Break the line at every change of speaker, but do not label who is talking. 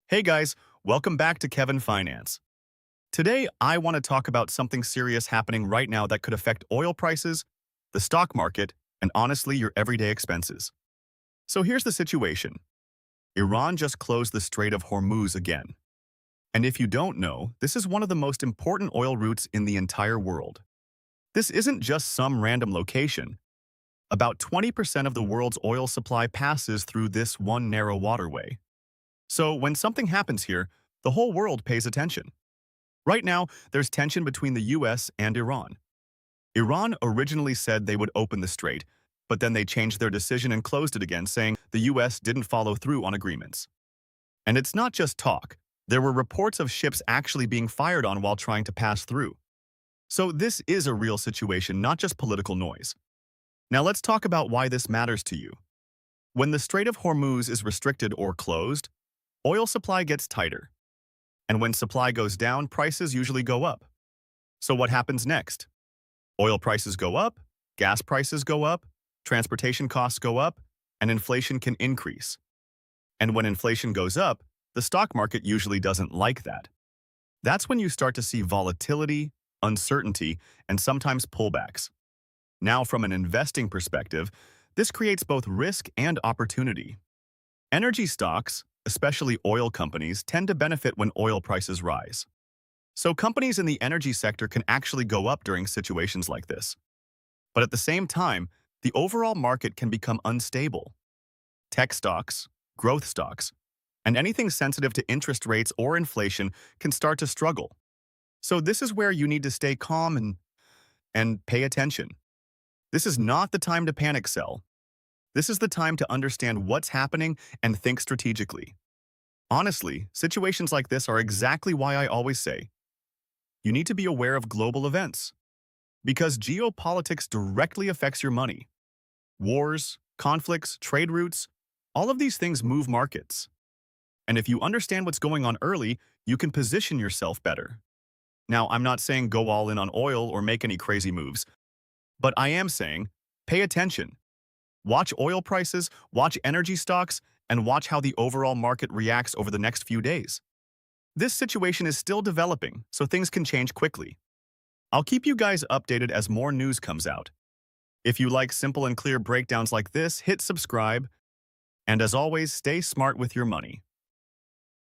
Hey guys, welcome back to Kevin.Finance. Today, I want to talk about something serious happening right now that could affect oil prices, the stock market, and honestly, your everyday expenses. So here's the situation. Iran just closed the Strait of Hormuz again. And if you don't know, this is one of the most important oil routes in the entire world. This isn't just some random location. About 20% of the world's oil supply passes through this one narrow waterway. So when something happens here, the whole world pays attention. Right now, there's tension between the US and Iran. Iran originally said they would open the strait, but then they changed their decision and closed it again, saying the US didn't follow through on agreements. And it's not just talk. There were reports of ships actually being fired on while trying to pass through. So this is a real situation, not just political noise. Now let's talk about why this matters to you. When the Strait of Hormuz is restricted or closed, oil supply gets tighter. And when supply goes down, prices usually go up. So what happens next? Oil prices go up, gas prices go up, transportation costs go up, and inflation can increase. And when inflation goes up, the stock market usually doesn't like that. That's when you start to see volatility, uncertainty, and sometimes pullbacks. Now, from an investing perspective, this creates both risk and opportunity. Energy stocks, especially oil companies, tend to benefit when oil prices rise. So companies in the energy sector can actually go up during situations like this. But at the same time, the overall market can become unstable. Tech stocks, growth stocks, and anything sensitive to interest rates or inflation can start to struggle. So this is where you need to stay calm and pay attention. This is not the time to panic sell. This is the time to understand what's happening and think strategically. Honestly, situations like this are exactly why I always say, you need to be aware of global events. Because geopolitics directly affects your money. Wars, conflicts, trade routes, all of these things move markets. And if you understand what's going on early, you can position yourself better. Now, I'm not saying go all in on oil or make any crazy moves, but I am saying pay attention. Watch oil prices, watch energy stocks, and watch how the overall market reacts over the next few days. This situation is still developing, so things can change quickly. I'll keep you guys updated as more news comes out. If you like simple and clear breakdowns like this, hit subscribe. And as always, stay smart with your money.